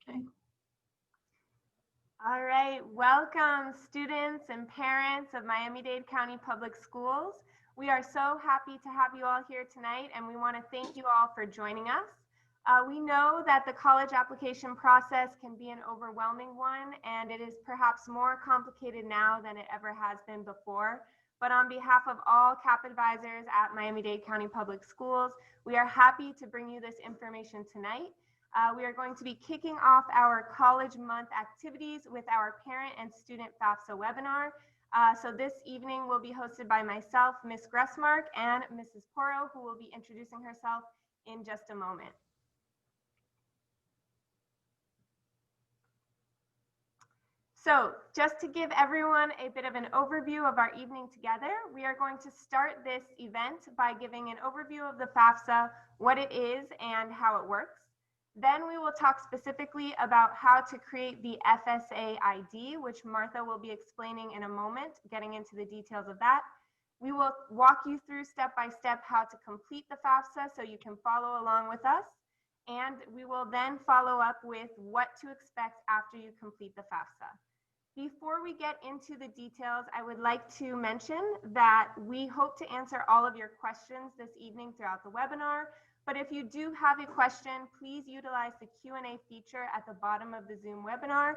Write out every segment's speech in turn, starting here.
Okay. All right, welcome students and parents of Miami-Dade County Public Schools. We are so happy to have you all here tonight, and we want to thank you all for joining us. We know that the college application process can be an overwhelming one, and it is perhaps more complicated now than it ever has been before. But on behalf of all CAP advisors at Miami-Dade County Public Schools, we are happy to bring you this information tonight. We are going to be kicking off our College Month activities with our parent and student FAFSA webinar. So this evening will be hosted by myself, Ms. Gressmark, and Mrs. Poro, who will be introducing herself in just a moment. So just to give everyone a bit of an overview of our evening together, we are going to start this event by giving an overview of the FAFSA, what it is and how it works. Then we will talk specifically about how to create the FSA ID, which Martha will be explaining in a moment, getting into the details of that. We will walk you through step by step how to complete the FAFSA so you can follow along with us. And we will then follow up with what to expect after you complete the FAFSA. Before we get into the details, I would like to mention that we hope to answer all of your questions this evening throughout the webinar. But if you do have a question, please utilize the Q&A feature at the bottom of the Zoom webinar.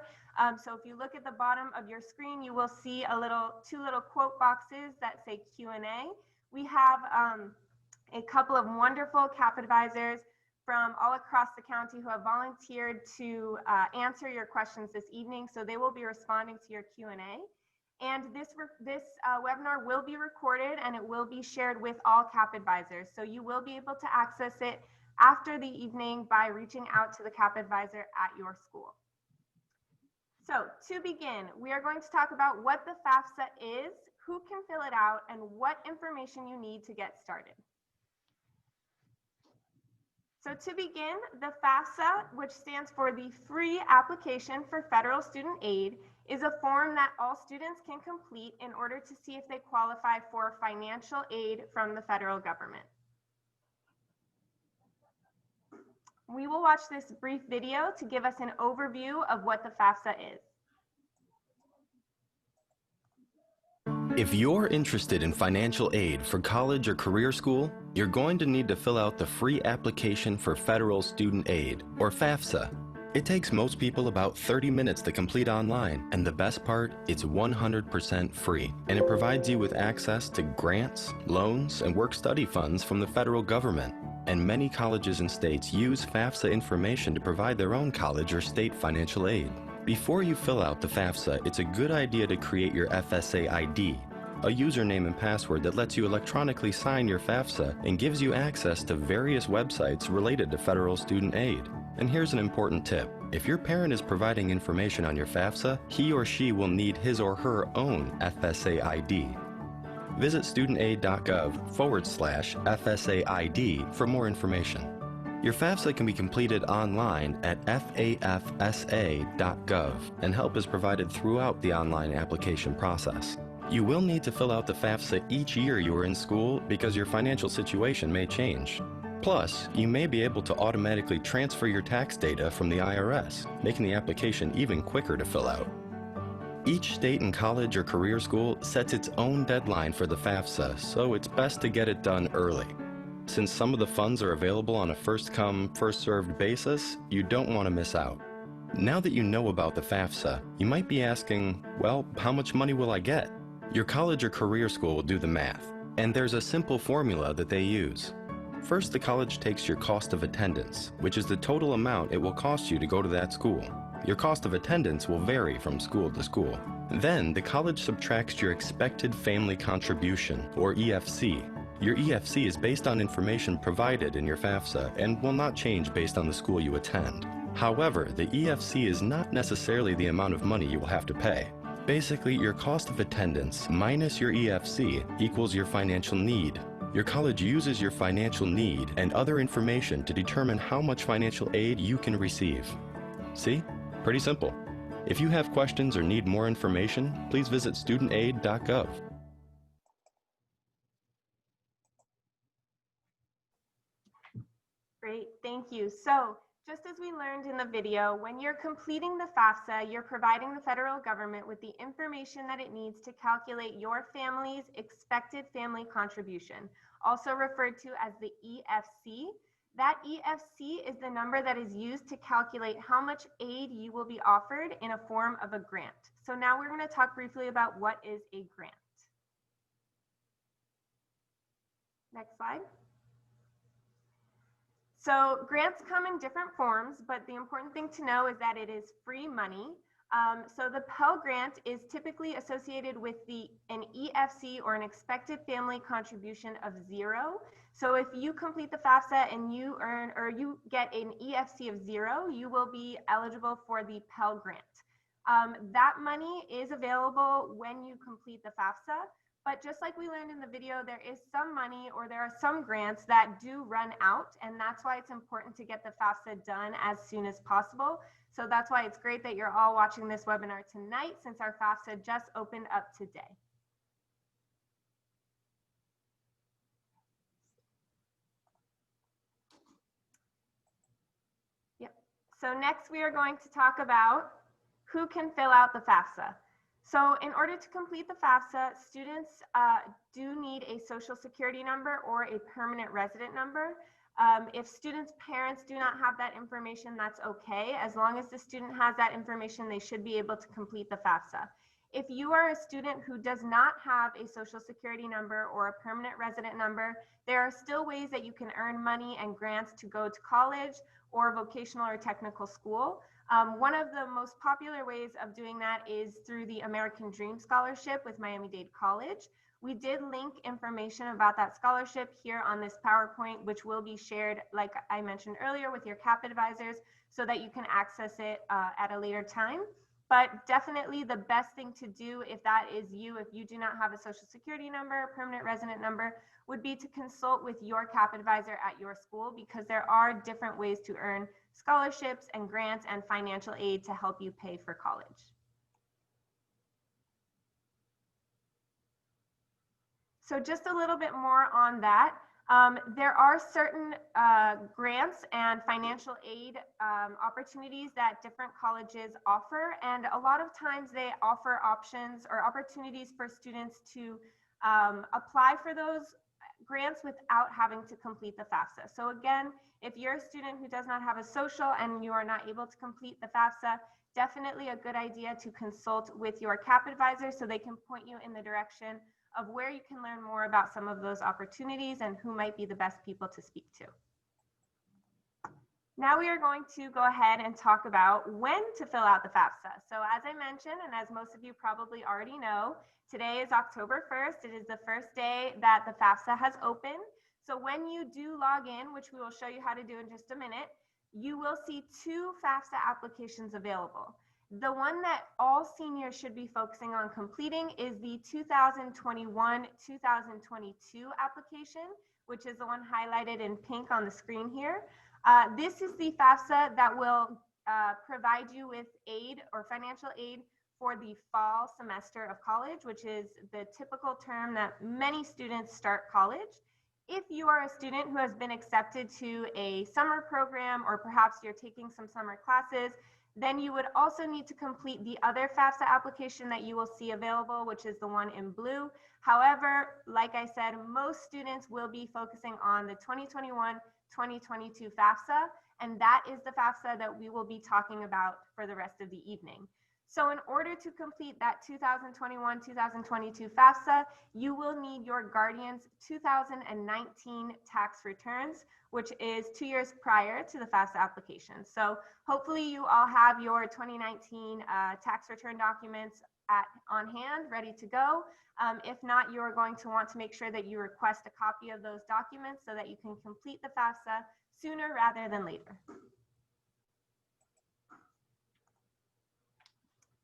So if you look at the bottom of your screen, you will see two little quote boxes that say Q&A. We have a couple of wonderful CAP advisors from all across the county who have volunteered to answer your questions this evening. So they will be responding to your Q&A. And this webinar will be recorded and it will be shared with all CAP advisors. So you will be able to access it after the evening by reaching out to the CAP advisor at your school. So to begin, we are going to talk about what the FAFSA is, who can fill it out, and what information you need to get started. So to begin, the FAFSA, which stands for the Free Application for Federal Student Aid, is a form that all students can complete in order to see if they qualify for financial aid from the federal government. We will watch this brief video to give us an overview of what the FAFSA is. If you're interested in financial aid for college or career school, you're going to need to fill out the Free Application for Federal Student Aid, or FAFSA. It takes most people about 30 minutes to complete online, and the best part, it's 100% free, and it provides you with access to grants, loans, and work-study funds from the federal government. And many colleges and states use FAFSA information to provide their own college or state financial aid. Before you fill out the FAFSA, it's a good idea to create your FSA ID, a username and password that lets you electronically sign your FAFSA and gives you access to various websites related to federal student aid. And here's an important tip. If your parent is providing information on your FAFSA, he or she will need his or her own FSA ID. Visit studentaid.gov/FSA ID for more information. Your FAFSA can be completed online at FAFSA.gov, and help is provided throughout the online application process. You will need to fill out the FAFSA each year you are in school because your financial situation may change. Plus, you may be able to automatically transfer your tax data from the IRS, making the application even quicker to fill out. Each state and college or career school sets its own deadline for the FAFSA, so it's best to get it done early. Since some of the funds are available on a first-come, first-served basis, you don't want to miss out. Now that you know about the FAFSA, you might be asking, well, how much money will I get? Your college or career school will do the math, and there's a simple formula that they use. First, the college takes your cost of attendance, which is the total amount it will cost you to go to that school. Your cost of attendance will vary from school to school. Then, the college subtracts your expected family contribution, or EFC. Your EFC is based on information provided in your FAFSA and will not change based on the school you attend. However, the EFC is not necessarily the amount of money you will have to pay. Basically, your cost of attendance minus your EFC equals your financial need. Your college uses your financial need and other information to determine how much financial aid you can receive. See? Pretty simple. If you have questions or need more information, please visit studentaid.gov. Great, thank you. So Just as we learned in the video, when you're completing the FAFSA, you're providing the federal government with the information that it needs to calculate your family's expected family contribution, also referred to as the EFC. That EFC is the number that is used to calculate how much aid you will be offered in a form of a grant. So now we're going to talk briefly about what is a grant. Next slide. So grants come in different forms, but the important thing to know is that it is free money. So the Pell Grant is typically associated with an EFC, or an expected family contribution, of 0. So if you complete the FAFSA and you earn, or you get an EFC of 0, you will be eligible for the Pell Grant. That money is available when you complete the FAFSA. But just like we learned in the video, there is some money, or there are some grants that do run out, and that's why it's important to get the FAFSA done as soon as possible. So that's why it's great that you're all watching this webinar tonight, since our FAFSA just opened up today. Yep. So next we are going to talk about who can fill out the FAFSA. So in order to complete the FAFSA, students do need a social security number or a permanent resident number. If students' parents do not have that information, that's okay. As long as the student has that information, they should be able to complete the FAFSA. If you are a student who does not have a social security number or a permanent resident number, there are still ways that you can earn money and grants to go to college or vocational or technical school. One of the most popular ways of doing that is through the American Dream Scholarship with Miami-Dade College. We did link information about that scholarship here on this PowerPoint, which will be shared, like I mentioned earlier, with your CAP advisors so that you can access it at a later time. But definitely the best thing to do, if that is you, if you do not have a social security number, permanent resident number, would be to consult with your CAP advisor at your school, because there are different ways to earn scholarships and grants and financial aid to help you pay for college. So just a little bit more on that. There are certain grants and financial aid opportunities that different colleges offer, and a lot of times they offer options or opportunities for students to apply for those grants without having to complete the FAFSA. So again, if you're a student who does not have a social and you are not able to complete the FAFSA, definitely a good idea to consult with your CAP advisor so they can point you in the direction of where you can learn more about some of those opportunities and who might be the best people to speak to. Now we are going to go ahead and talk about when to fill out the FAFSA. So as I mentioned, and as most of you probably already know, today is October 1st. It is the first day that the FAFSA has opened. So when you do log in, which we will show you how to do in just a minute, you will see 2 FAFSA applications available. The one that all seniors should be focusing on completing is the 2021-2022 application, which is the one highlighted in pink on the screen here. This is the FAFSA that will provide you with aid or financial aid for the fall semester of college, which is the typical term that many students start college. If you are a student who has been accepted to a summer program, or perhaps you're taking some summer classes, then you would also need to complete the other FAFSA application that you will see available, which is the one in blue. However, like I said, most students will be focusing on the 2021-2022 FAFSA, and that is the FAFSA that we will be talking about for the rest of the evening. So in order to complete that 2021-2022 FAFSA, you will need your guardian's 2019 tax returns, which is 2 years prior to the FAFSA application. So hopefully you all have your 2019 tax return documents on hand, ready to go. If not, you are going to want to make sure that you request a copy of those documents so that you can complete the FAFSA sooner rather than later.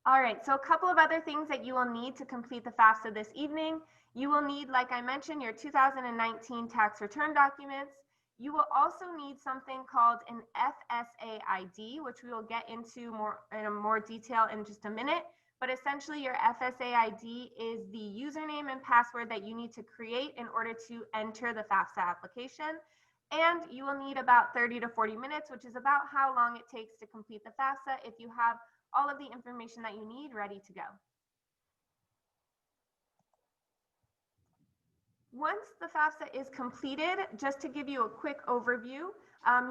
All right, so a couple of other things that you will need to complete the FAFSA this evening. You will need, like I mentioned, your 2019 tax return documents. You will also need something called an FSA ID, which we will get into in more detail in just a minute. But essentially, your FSA ID is the username and password that you need to create in order to enter the FAFSA application. And you will need about 30 to 40 minutes, which is about how long it takes to complete the FAFSA if you have all of the information that you need ready to go. Once the FAFSA is completed, just to give you a quick overview,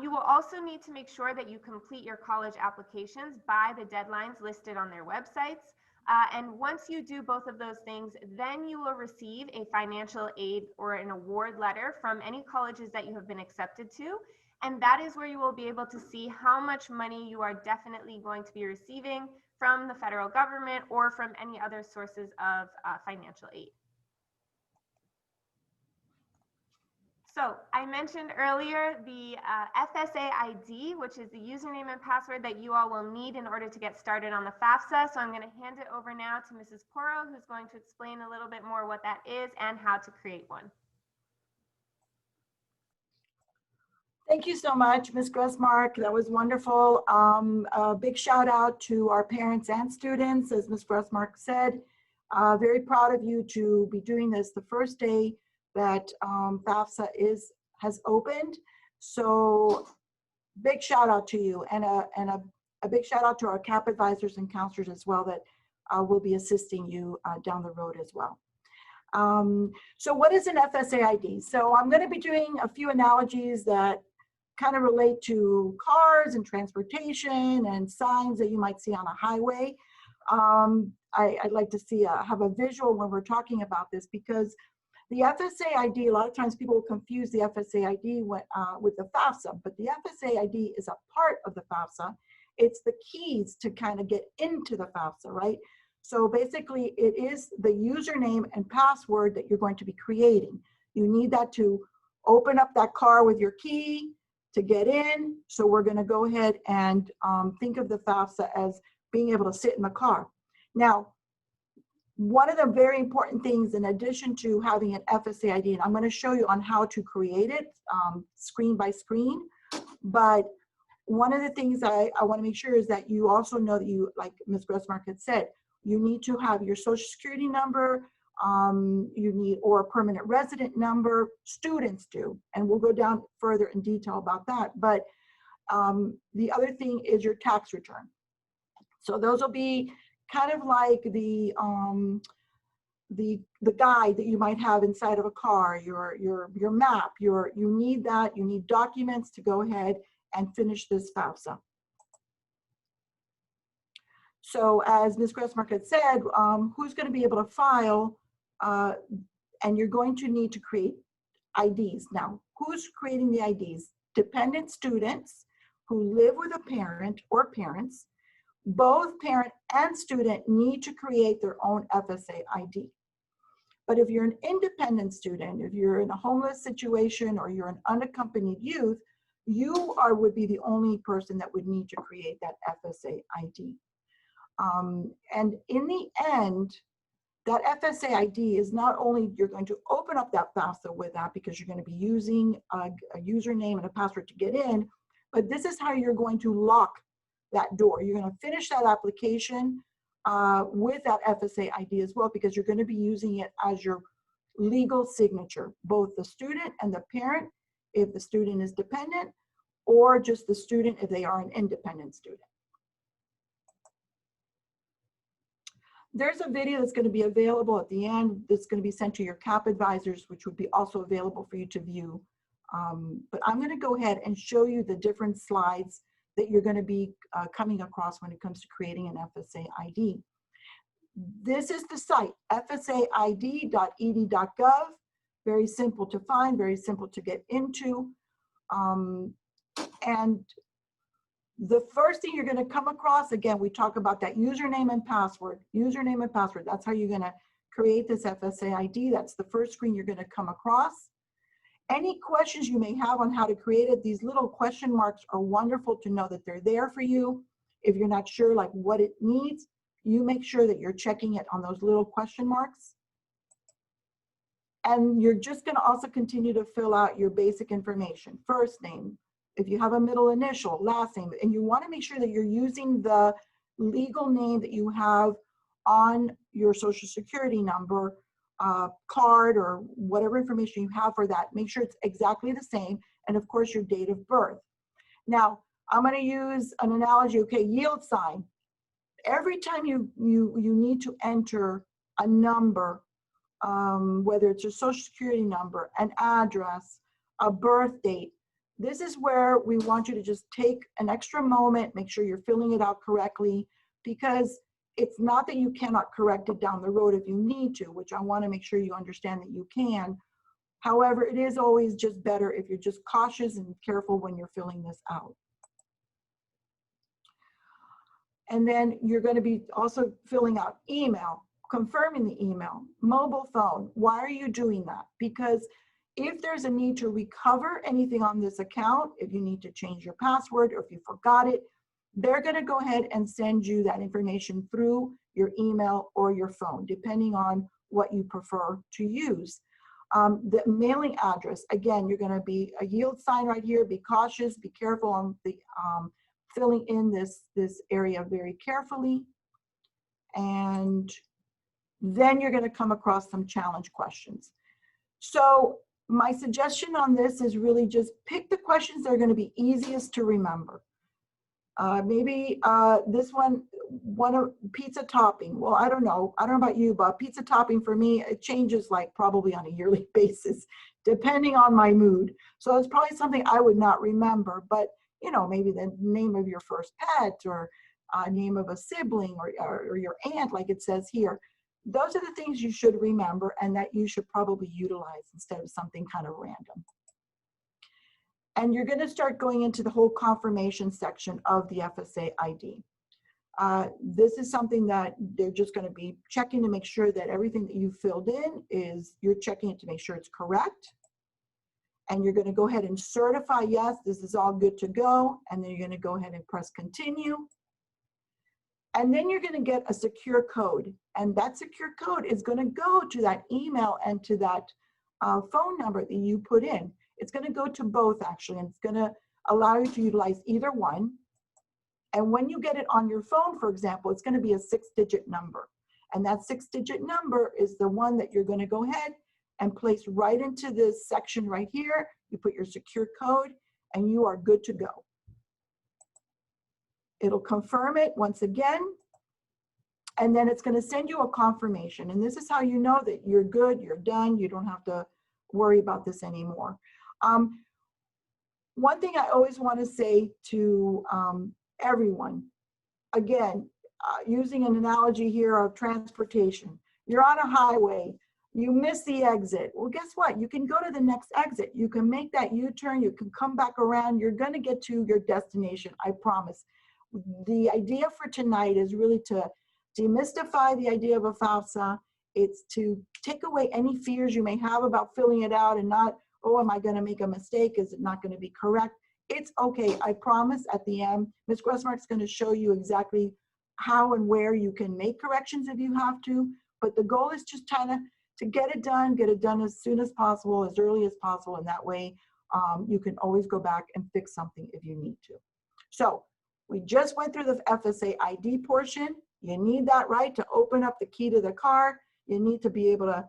you will also need to make sure that you complete your college applications by the deadlines listed on their websites. And once you do both of those things, then you will receive a financial aid or an award letter from any colleges that you have been accepted to. And that is where you will be able to see how much money you are definitely going to be receiving from the federal government or from any other sources of financial aid. So I mentioned earlier the FSA ID, which is the username and password that you all will need in order to get started on the FAFSA. So I'm going to hand it over now to Mrs. Porro, who's going to explain a little bit more what that is and how to create one. Thank you so much, Ms. Gressmark. That was wonderful. A big shout out to our parents and students, as Ms. Gressmark said. Very proud of you to be doing this the first day that FAFSA has opened. So big shout out to you, and a big shout out to our CAP advisors and counselors as well that will be assisting you down the road as well. So what is an FSA ID? So I'm going to be doing a few analogies that kind of relate to cars and transportation and signs that you might see on a highway. I'd like to have a visual when we're talking about this, because the FSA ID, a lot of times people confuse the FSA ID with the FAFSA, but the FSA ID is a part of the FAFSA. It's the keys to kind of get into the FAFSA, right? So basically it is the username and password that you're going to be creating. You need that to open up that car with your key to get in. So we're going to go ahead and think of the FAFSA as being able to sit in the car. Now, one of the very important things, in addition to having an FSA ID, and I'm going to show you on how to create it screen by screen, but one of the things I want to make sure is that you also know that you, like Ms. Gressmark had said, you need to have your social security number, you need, or a permanent resident number. Students do, and we'll go down further in detail about that. But the other thing is your tax return. So those will be kind of like the guide that you might have inside of a car, your map, you need that, you need documents to go ahead and finish this FAFSA. So as Ms. Gressmark had said, who's going to be able to file, and you're going to need to create IDs. Now, who's creating the IDs? Dependent students who live with a parent or parents. Both parent and student need to create their own FSA ID. But if you're an independent student, if you're in a homeless situation or you're an unaccompanied youth, you would be the only person that would need to create that FSA ID. And in the end, that FSA ID is not only you're going to open up that FAFSA with that because you're going to be using a username and a password to get in, but this is how you're going to lock that door. You're going to finish that application with that FSA ID as well, because you're going to be using it as your legal signature, both the student and the parent if the student is dependent, or just the student if they are an independent student. There's a video that's going to be available at the end that's going to be sent to your CAP advisors, which would be also available for you to view. But I'm going to go ahead and show you the different slides that you're going to be coming across when it comes to creating an FSA ID. This is the site, fsaid.ed.gov. Very simple to find, very simple to get into. And the first thing you're going to come across, again, we talk about that username and password. Username and password, that's how you're going to create this FSA ID. That's the first screen you're going to come across. Any questions you may have on how to create it, these little question marks are wonderful to know that they're there for you. If you're not sure like what it needs, you make sure that you're checking it on those little question marks. And you're just going to also continue to fill out your basic information, first name, if you have a middle initial, last name, and you want to make sure that you're using the legal name that you have on your social security number, card, or whatever information you have for that. Make sure it's exactly the same, and of course your date of birth. Now, I'm going to use an analogy, okay, yield sign. Every time you need to enter a number, whether it's your social security number, an address, a birth date, this is where we want you to just take an extra moment, make sure you're filling it out correctly, because it's not that you cannot correct it down the road if you need to, which I want to make sure you understand that you can. However, it is always just better if you're just cautious and careful when you're filling this out. And then you're going to be also filling out email, confirming the email, mobile phone. Why are you doing that? Because if there's a need to recover anything on this account, if you need to change your password or if you forgot it, they're going to go ahead and send you that information through your email or your phone, depending on what you prefer to use. The mailing address, again, you're going to be a yield sign right here. Be cautious, be careful on the filling in this area very carefully. And then you're going to come across some challenge questions. So my suggestion on this is really just pick the questions that are going to be easiest to remember. Maybe this one of pizza topping. Well, I don't know about you, but pizza topping for me, it changes like probably on a yearly basis, depending on my mood. So it's probably something I would not remember, but you know, maybe the name of your first pet or name of a sibling or your aunt, like it says here. Those are the things you should remember and that you should probably utilize instead of something kind of random. And you're going to start going into the whole confirmation section of the FSA ID. This is something that they're just going to be checking to make sure that everything that you filled in you're checking it to make sure it's correct. And you're going to go ahead and certify, yes, this is all good to go. And then you're going to go ahead and press continue. And then you're going to get a secure code. And that secure code is going to go to that email and to that phone number that you put in. It's going to go to both, actually, and it's going to allow you to utilize either one. And when you get it on your phone, for example, it's going to be a 6-digit number. And that 6-digit number is the one that you're going to go ahead and place right into this section right here. You put your secure code, and you are good to go. It'll confirm it once again, and then it's going to send you a confirmation. And this is how you know that you're good, you're done, you don't have to worry about this anymore. One thing I always want to say to everyone, again, using an analogy here of transportation. You're on a highway, you miss the exit. Well, guess what? You can go to the next exit. You can make that U-turn, you can come back around. You're going to get to your destination, I promise. The idea for tonight is really to demystify the idea of a FAFSA. It's to take away any fears you may have about filling it out and not, oh, am I going to make a mistake? Is it not going to be correct? It's okay. I promise at the end, Ms. Gressmark's going to show you exactly how and where you can make corrections if you have to. But the goal is just kind of to get it done as soon as possible, as early as possible. And that way you can always go back and fix something if you need to. So we just went through the FSA ID portion. You need that, right, to open up the key to the car. You need to be able to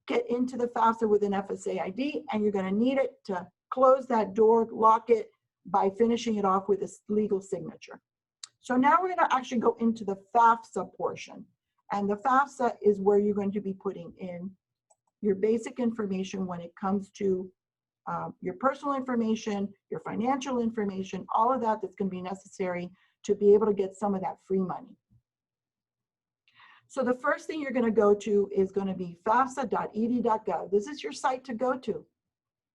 get into the FAFSA with an FSA ID, and you're going to need it to close that door, lock it by finishing it off with a legal signature. So now we're going to actually go into the FAFSA portion. And the FAFSA is where you're going to be putting in your basic information when it comes to your personal information, your financial information, all of that that's going to be necessary to be able to get some of that free money. So the first thing you're going to go to is going to be fafsa.ed.gov. This is your site to go to.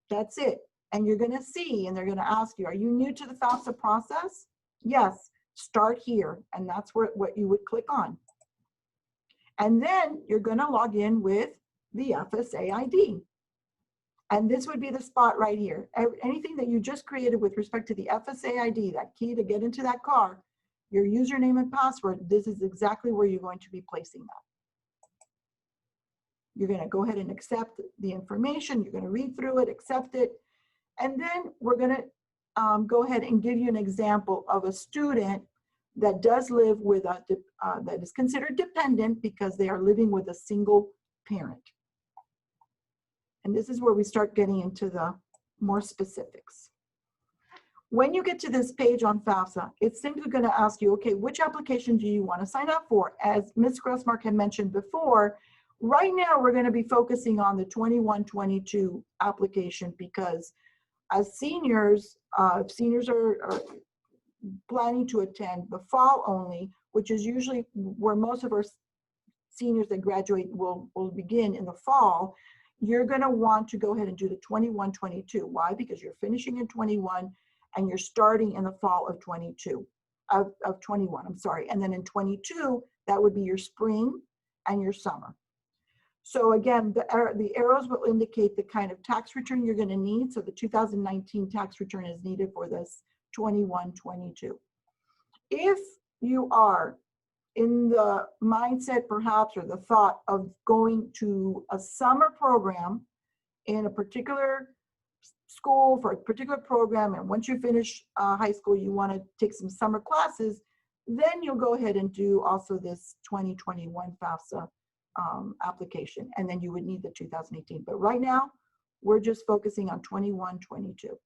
That's it. And you're going to see, and they're going to ask you, are you new to the FAFSA process? Yes, start here. And that's what you would click on. And then you're going to log in with the FSA ID. And this would be the spot right here. Anything that you just created with respect to the FSA ID, that key to get into that car, your username and password, this is exactly where you're going to be placing that. You're going to go ahead and accept the information. You're going to read through it, accept it. And then we're going to go ahead and give you an example of a student that does live with a, that is considered dependent because they are living with a single parent. And this is where we start getting into the more specifics. When you get to this page on FAFSA, it's simply going to ask you, okay, which application do you want to sign up for? As Ms. Grossmark had mentioned before, right now we're going to be focusing on the 21-22 application because as seniors, if seniors are planning to attend the fall only, which is usually where most of our seniors that graduate will begin in the fall, you're going to want to go ahead and do the 21-22. Why? Because you're finishing in 21 and you're starting in the fall of 21, I'm sorry. And then in 22, that would be your spring and your summer. So again, the arrows will indicate the kind of tax return you're going to need. So the 2019 tax return is needed for this 21-22. If you are in the mindset perhaps or the thought of going to a summer program in a particular school for a particular program, and once you finish high school you want to take some summer classes, then you'll go ahead and do also this 2021 FAFSA application, and then you would need the 2018. But right now we're just focusing on 21-22.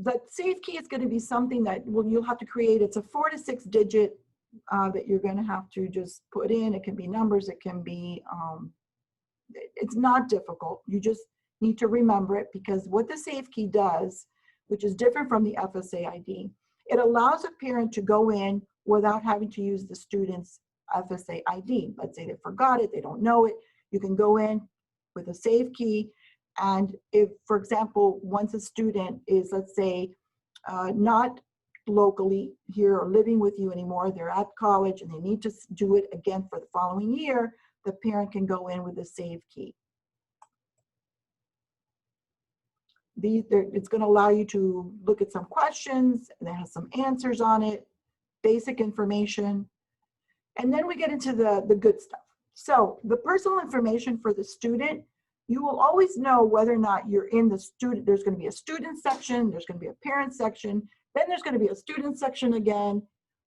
The safe key is going to be something that you'll have to create. It's a 4 to 6 digit that you're going to have to just put in. It can be numbers, it can be it's not difficult. You just need to remember it, because what the safe key does, which is different from the FSA ID, it allows a parent to go in without having to use the student's FSA ID. Let's say they forgot it, they don't know it. You can go in with a safe key, and if, for example, once a student is, let's say, not locally here or living with you anymore, they're at college and they need to do it again for the following year, the parent can go in with a save key. It's going to allow you to look at some questions, and it has some answers on it, basic information. And then we get into the good stuff. So the personal information for the student, you will always know whether or not you're in the student. There's going to be a student section, there's going to be a parent section, then there's going to be a student section again,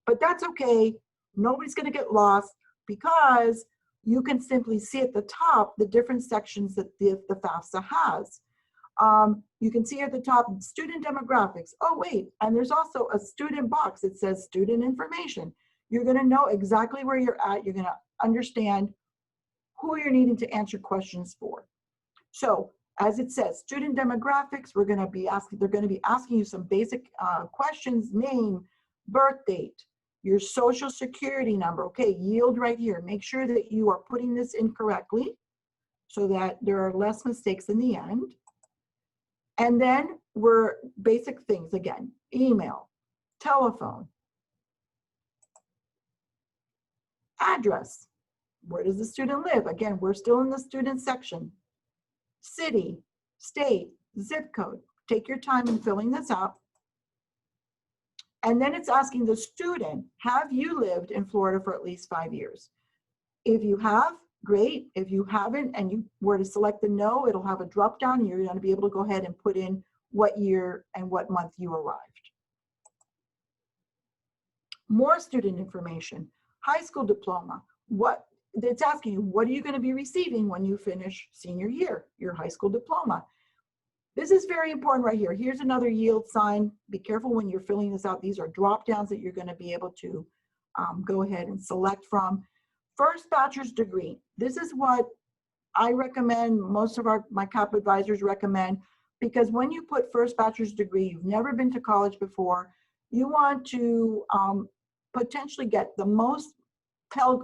but that's okay. Nobody's going to get lost, because you can simply see at the top the different sections that the FAFSA has. You can see at the top student demographics. Oh wait, and there's also a student box that says student information. You're going to know exactly where you're at. You're going to understand who you're needing to answer questions for. So as it says, student demographics, they're going to be asking you some basic questions: name, birth date, your social security number. Okay, yield right here. Make sure that you are putting this in correctly so that there are less mistakes in the end. And then we're basic things again: email, telephone, address. Where does the student live? Again, we're still in the student section. City, state, zip code. Take your time in filling this out. And then it's asking the student, have you lived in Florida for at least 5 years? If you have, great. If you haven't and you were to select the no, it'll have a drop down and you're going to be able to go ahead and put in what year and what month you arrived. More student information, high school diploma. It's asking you, what are you going to be receiving when you finish senior year, your high school diploma? This is very important right here. Here's another yield sign. Be careful when you're filling this out. These are drop downs that you're going to be able to go ahead and select from. First bachelor's degree. This is what I recommend, most of my CAP advisors recommend, because when you put first bachelor's degree, you've never been to college before, you want to potentially get the most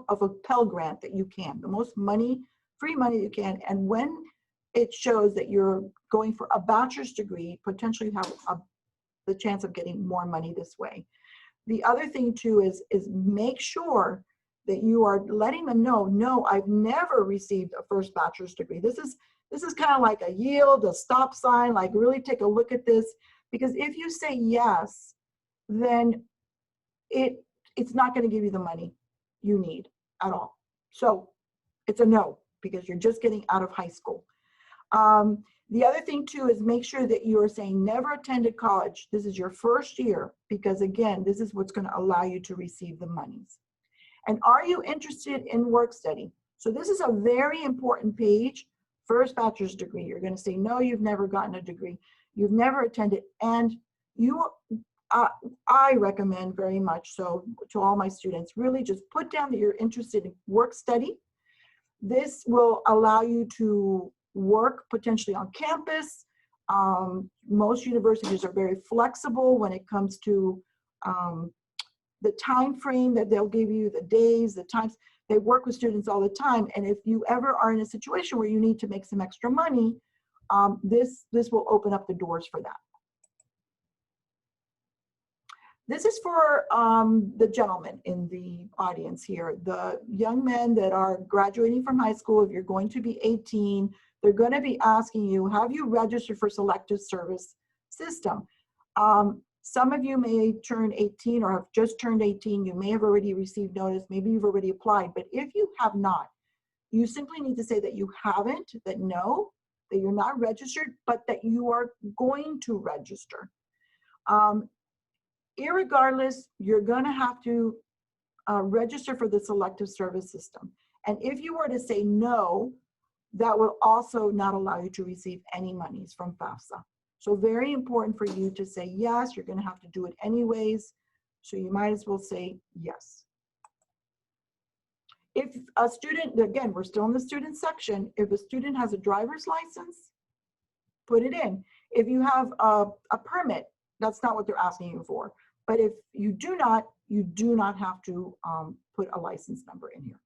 of a Pell Grant that you can, the most money, free money you can. And when it shows that you're going for a bachelor's degree, potentially you have the chance of getting more money this way. The other thing too is make sure that you are letting them know, no, I've never received a first bachelor's degree. This is kind of like a yield, a stop sign, like really take a look at this, because if you say yes, then it's not going to give you the money you need at all. So it's a no, because you're just getting out of high school. The other thing too is make sure that you are saying never attended college. This is your first year, because again, this is what's going to allow you to receive the monies. And are you interested in work study? So this is a very important page. First bachelor's degree. You're going to say no, you've never gotten a degree. you've never attended, and I recommend very much so to all my students, really just put down that you're interested in work study. This will allow you to work potentially on campus. Most universities are very flexible when it comes to the time frame that they'll give you, the days, the times. They work with students all the time. And if you ever are in a situation where you need to make some extra money, this will open up the doors for that. This is for the gentlemen in the audience here, the young men that are graduating from high school. If you're going to be 18, they're going to be asking you, have you registered for selective service system? Some of you may turn 18 or have just turned 18. You may have already received notice. Maybe you've already applied. But if you have not, you simply need to say that you haven't, that no, that you're not registered, but that you are going to register. Irregardless, you're going to have to register for the selective service system. And if you were to say no, that will also not allow you to receive any monies from FAFSA. So very important for you to say yes, you're going to have to do it anyways. So you might as well say yes. If a student, again, we're still in the student section, if a student has a driver's license, put it in. If you have a permit, that's not what they're asking you for. But if you do not have to put a license number in here.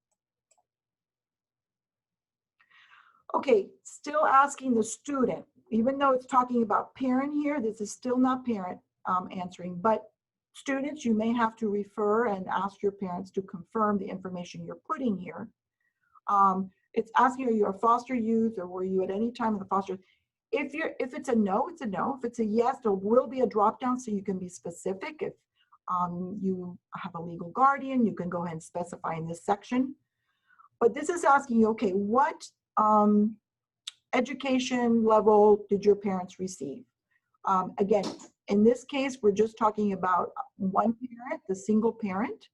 Okay, still asking the student, even though it's talking about parent here, this is still not parent answering, but students, you may have to refer and ask your parents to confirm the information you're putting here. It's asking, are you a foster youth or were you at any time in the foster? If it's a no, it's a no. If it's a yes, there will be a drop down so you can be specific. If you have a legal guardian, you can go ahead and specify in this section. But this is asking you, okay, what education level did your parents receive? Again, in this case, we're just talking about one parent, the single parent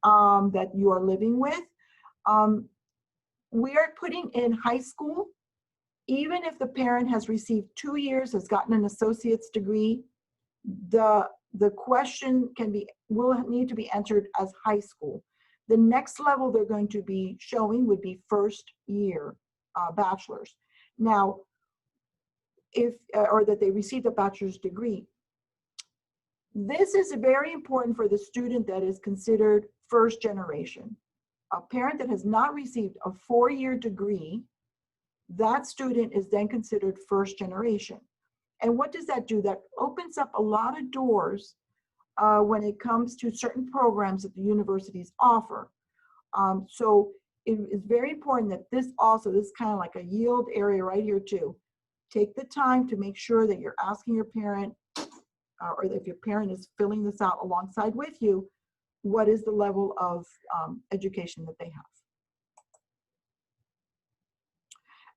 that you are living with. We are putting in high school. Even if the parent has received 2 years, has gotten an associate's degree, the question will need to be answered as high school. The next level they're going to be showing would be first year bachelor's. Now, or that they received a bachelor's degree. This is very important for the student that is considered first generation. A parent that has not received a 4-year degree, that student is then considered first generation. And what does that do? That opens up a lot of doors when it comes to certain programs that the universities offer. So it is very important that this is kind of like a yield area right here too. Take the time to make sure that you're asking your parent, or if your parent is filling this out alongside with you, what is the level of education that they have.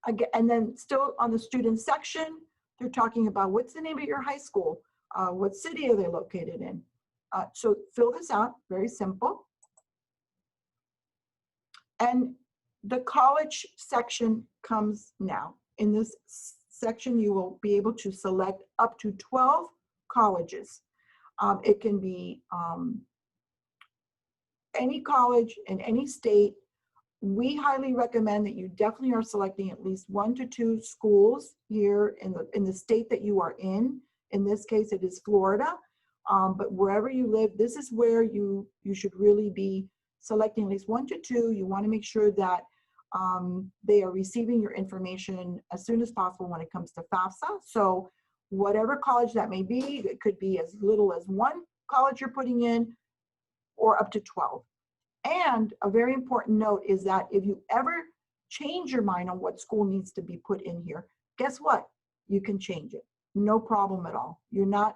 Again, and then still on the student section, they're talking about what's the name of your high school, what city are they located in. So fill this out, very simple. And the college section comes now. In this section, you will be able to select up to 12 colleges. It can be any college in any state. We highly recommend that you definitely are selecting at least 1 to 2 schools here in the state that you are in. In this case, it is Florida. But wherever you live, this is where you should really be selecting at least 1 to 2. You want to make sure that they are receiving your information as soon as possible when it comes to FAFSA. So whatever college that may be, it could be as little as 1 college you're putting in or up to 12. And a very important note is that if you ever change your mind on what school needs to be put in here, guess what? You can change it. No problem at all. You're not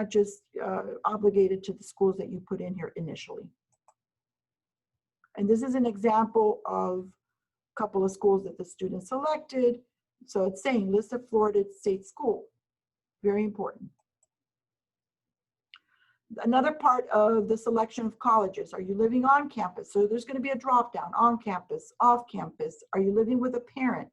just obligated to the schools that you put in here initially. And this is an example of a couple of schools that the student selected. So it's saying list of Florida state school. Very important. Another part of the selection of colleges, are you living on campus? So there's going to be a drop down, on campus, off campus. Are you living with a parent?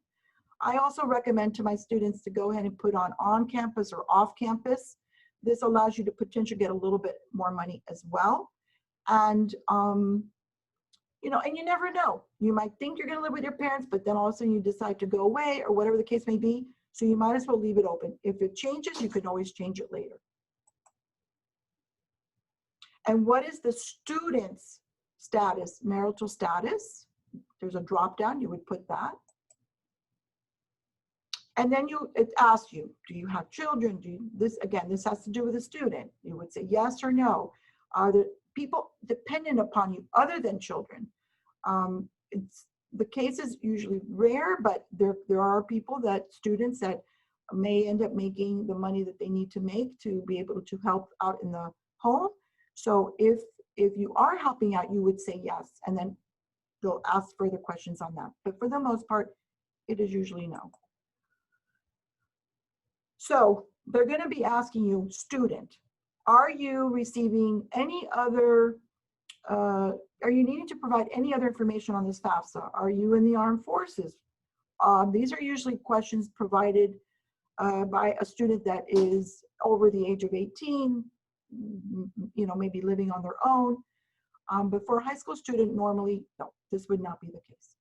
I also recommend to my students to go ahead and put on campus or off campus. This allows you to potentially get a little bit more money as well. And, you know, and you never know. You might think you're gonna live with your parents, but then all of a sudden you decide to go away or whatever the case may be. So you might as well leave it open. If it changes, you can always change it later. And what is the student's status, marital status? There's a drop down, you would put that. And then it asks you, do you have children? This has to do with the student. You would say yes or no. Are there people dependent upon you other than children? The case is usually rare, but there are students that may end up making the money that they need to make to be able to help out in the home. So if you are helping out, you would say yes, and then they'll ask further questions on that. But for the most part, it is usually no. So they're going to be asking you, student, are you receiving any other, are you needing to provide any other information on this FAFSA? Are you in the armed forces? These are usually questions provided by a student that is over the age of 18, you know, maybe living on their own. But for a high school student, normally, no, this would not be the case.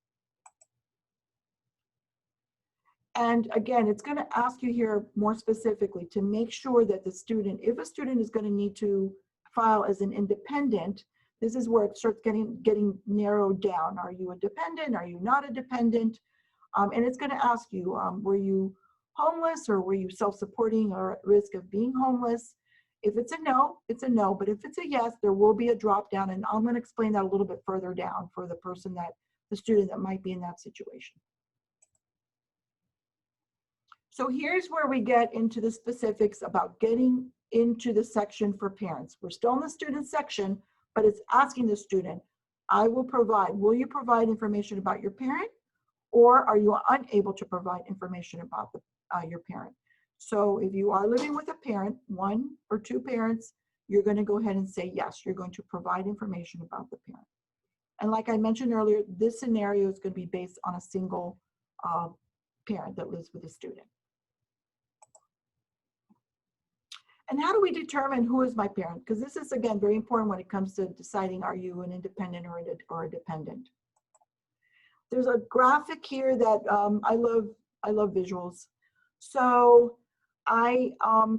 And again, it's going to ask you here more specifically to make sure that the student, if a student is going to need to file as an independent, this is where it starts getting narrowed down. Are you a dependent? Are you not a dependent? And it's going to ask you, were you homeless or were you self-supporting or at risk of being homeless? If it's a no, it's a no. But if it's a yes, there will be a drop down. And I'm going to explain that a little bit further down for the student that might be in that situation. So here's where we get into the specifics about getting into the section for parents. We're still in the student section, but it's asking the student, will you provide information about your parent, or are you unable to provide information about your parent? So if you are living with a parent, one or two parents, you're going to go ahead and say yes, you're going to provide information about the parent. And like I mentioned earlier, this scenario is going to be based on a single parent that lives with a student. And how do we determine who is my parent? Because this is, again, very important when it comes to deciding, are you an independent or a dependent? There's a graphic here that I love visuals. So I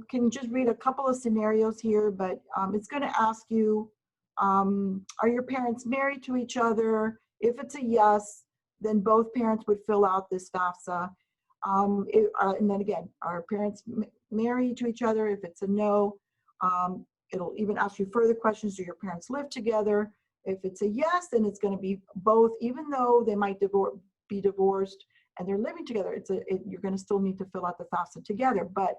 can just read a couple of scenarios here, but it's going to ask you, are your parents married to each other? If it's a yes, then both parents would fill out this FAFSA. And then again, are parents married to each other? If it's a no, it'll even ask you further questions. Do your parents live together? If it's a yes, then it's going to be both, even though they might be divorced and they're living together. You're going to still need to fill out the FAFSA together. But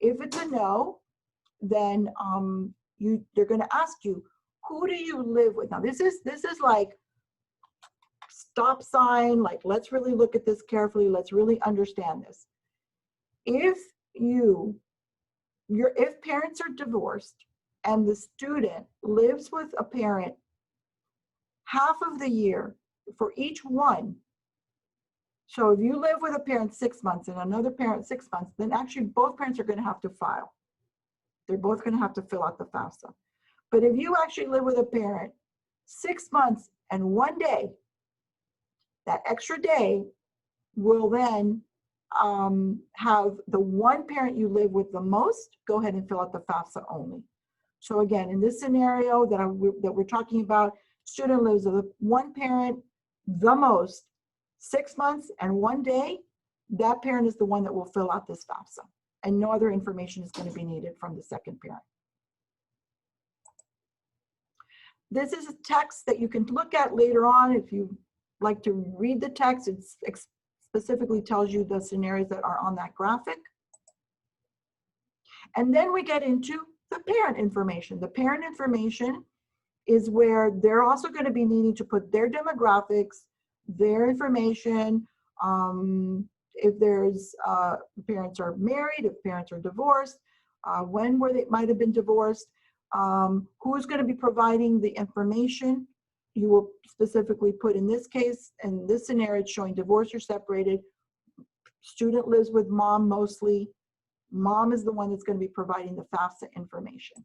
if it's a no, then they're going to ask you, who do you live with? Now this is like stop sign, like let's really look at this carefully, let's really understand this. If parents are divorced and the student lives with a parent half of the year for each one, so if you live with a parent 6 months and another parent 6 months, then actually both parents are going to have to file. They're both going to have to fill out the FAFSA. But if you actually live with a parent 6 months and 1 day, that extra day will then have the one parent you live with the most go ahead and fill out the FAFSA only. So again, in this scenario that we're talking about, student lives with one parent the most 6 months and 1 day, that parent is the one that will fill out this FAFSA, and no other information is going to be needed from the second parent. This is a text that you can look at later on if you like to read the text. It specifically tells you the scenarios that are on that graphic. And then we get into the parent information. The parent information is where they're also going to be needing to put their demographics, their information, if there's parents are married, if parents are divorced, when they might have been divorced, who's going to be providing the information. You will specifically put, in this case, in this scenario, it's showing divorced or separated, Student lives with mom mostly. Mom is the one that's going to be providing the FAFSA information.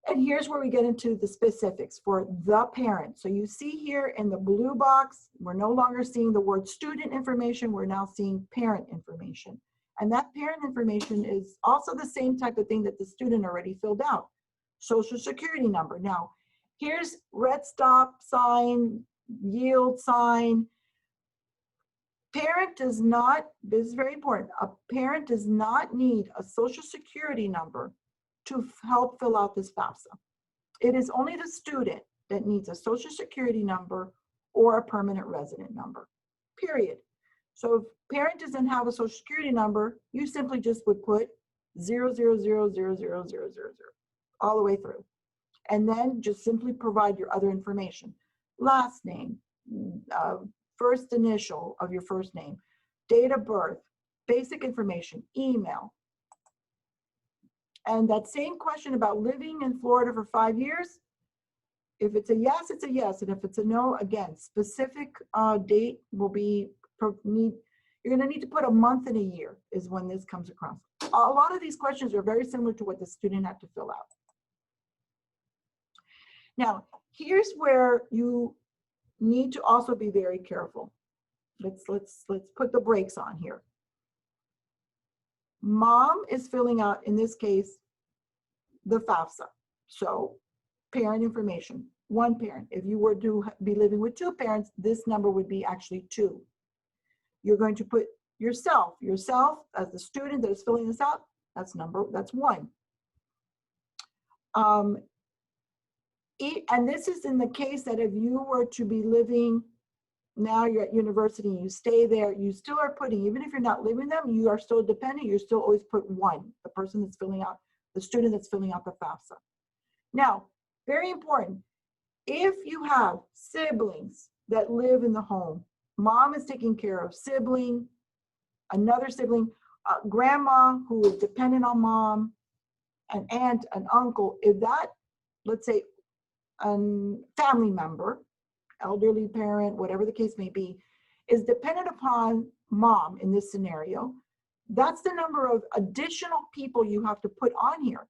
And here's where we get into the specifics for the parent. So you see here in the blue box, we're no longer seeing the word student information, we're now seeing parent information. And that parent information is also the same type of thing that the student already filled out. Social Security number. Now, here's red stop sign, yield sign. Parent does not, this is very important, a parent does not need a Social Security number to help fill out this FAFSA. It is only the student that needs a Social Security number or a permanent resident number, period. So if parent doesn't have a Social Security number, you simply just would put 0000000 all the way through. And then just simply provide your other information. Last name, first initial of your first name, date of birth, basic information, email. And that same question about living in Florida for 5 years, if it's a yes, it's a yes. And if it's a no, again, specific date will be, you're going to need to put a month and a year is when this comes across. A lot of these questions are very similar to what the student had to fill out. Now, here's where you need to also be very careful. Let's put the brakes on here. Mom is filling out, in this case, the FAFSA. So parent information, one parent. If you were to be living with two parents, this number would be actually 2. You're going to put yourself as the student that is filling this out, that's 1. And this is in the case that if you were to be living, now you're at university and you stay there, you still are putting, even if you're not living with them, you are still dependent, you're still always put 1, the person that's filling out, the student that's filling out the FAFSA. Now, very important, if you have siblings that live in the home, mom is taking care of sibling, another sibling, grandma who is dependent on mom, an aunt, an uncle, if that, let's say, a family member, elderly parent, whatever the case may be, is dependent upon mom in this scenario, that's the number of additional people you have to put on here.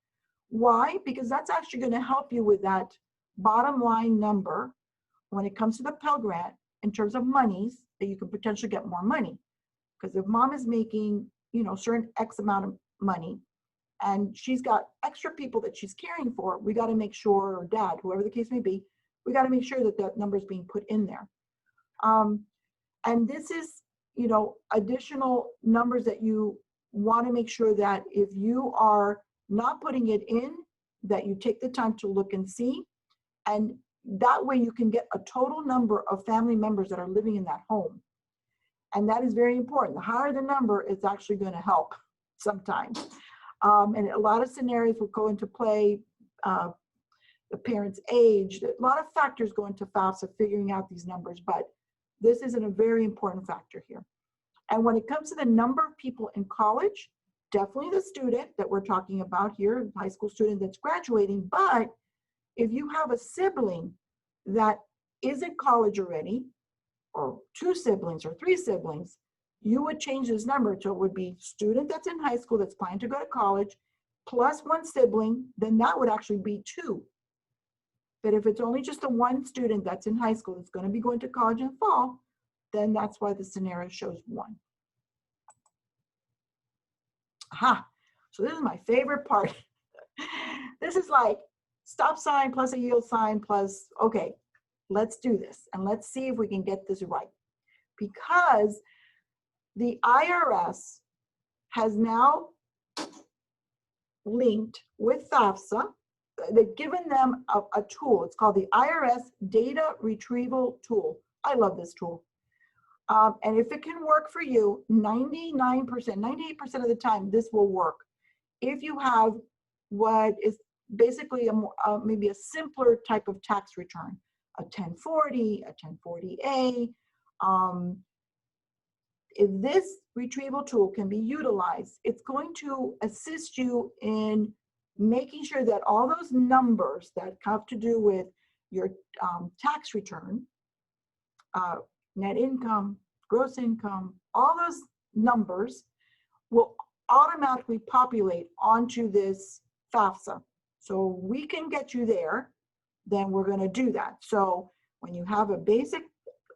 Why? Because that's actually going to help you with that bottom line number when it comes to the Pell Grant in terms of monies that you can potentially get more money. Because if mom is making, certain X amount of money and she's got extra people that she's caring for, we got to make sure, or dad, whoever the case may be, we got to make sure that that number is being put in there. And this is, additional numbers that you want to make sure that if you are not putting it in, that you take the time to look and see. And that way you can get a total number of family members that are living in that home. And that is very important. The higher the number, it's actually going to help sometimes. And a lot of scenarios will go into play, the parent's age, a lot of factors go into FAFSA figuring out these numbers, but this isn't a very important factor here. And when it comes to the number of people in college, definitely the student that we're talking about here, high school student that's graduating, but if you have a sibling that is in college already, or 2 siblings or 3 siblings, you would change this number to it would be student that's in high school that's planning to go to college plus 1 sibling, then that would actually be 2. But if it's only just the 1 student that's in high school that's going to be going to college in fall, then that's why the scenario shows 1. Aha, so this is my favorite part. This is like stop sign plus a yield sign plus, okay, let's do this and let's see if we can get this right. Because the IRS has now linked with FAFSA. They've given them a tool. It's called the IRS Data Retrieval Tool. I love this tool. And if it can work for you, 99%, 98% of the time, this will work. If you have what is basically maybe a simpler type of tax return, a 1040, a 1040A, if this retrieval tool can be utilized, it's going to assist you in making sure that all those numbers that have to do with your tax return, net income, gross income, all those numbers will automatically populate onto this FAFSA. So we can get you there, then we're going to do that. So when you have a basic,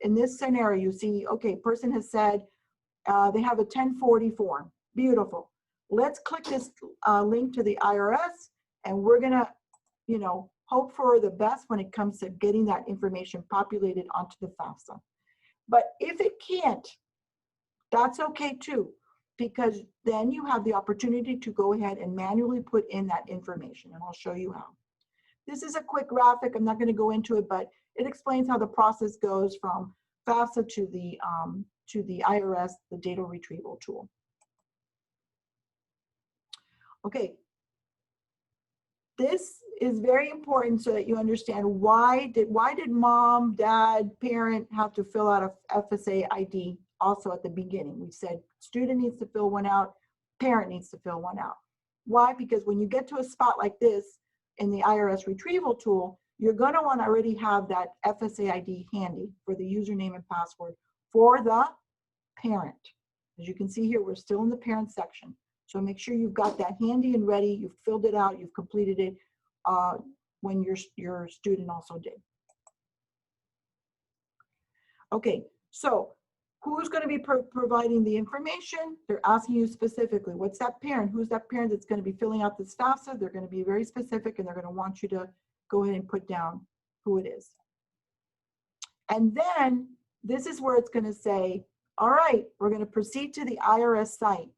in this scenario, you see, okay, person has said they have a 1040 form. Beautiful. Let's click this link to the IRS, and we're going to, you know, hope for the best when it comes to getting that information populated onto the FAFSA. But if it can't, that's okay too, because then you have the opportunity to go ahead and manually put in that information, and I'll show you how. This is a quick graphic. I'm not going to go into it, but it explains how the process goes from FAFSA to the IRS, the data retrieval tool. Okay. This is very important so that you understand why did mom, dad, parent have to fill out a FSA ID also at the beginning. We said student needs to fill one out, parent needs to fill one out. Why? Because when you get to a spot like this in the IRS retrieval tool, you're going to want to already have that FSA ID handy for the username and password for the parent. As you can see here, we're still in the parent section. So make sure you've got that handy and ready. You've filled it out. You've completed it when your student also did. Okay, so who's going to be providing the information? They're asking you specifically, what's that parent? Who's that parent that's going to be filling out this FAFSA? They're going to be very specific, and they're going to want you to go ahead and put down who it is. And then this is where it's going to say, all right, we're going to proceed to the IRS site.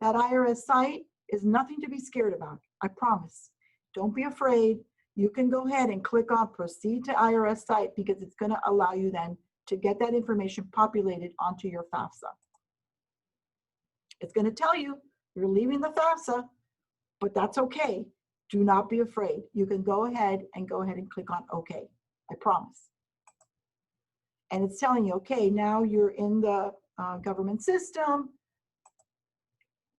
That IRS site is nothing to be scared about, I promise. Don't be afraid. You can go ahead and click on proceed to IRS site, because it's going to allow you then to get that information populated onto your FAFSA. It's going to tell you you're leaving the FAFSA, but that's okay. Do not be afraid. You can go ahead and click on OK. I promise. And it's telling you, okay, now you're in the government system.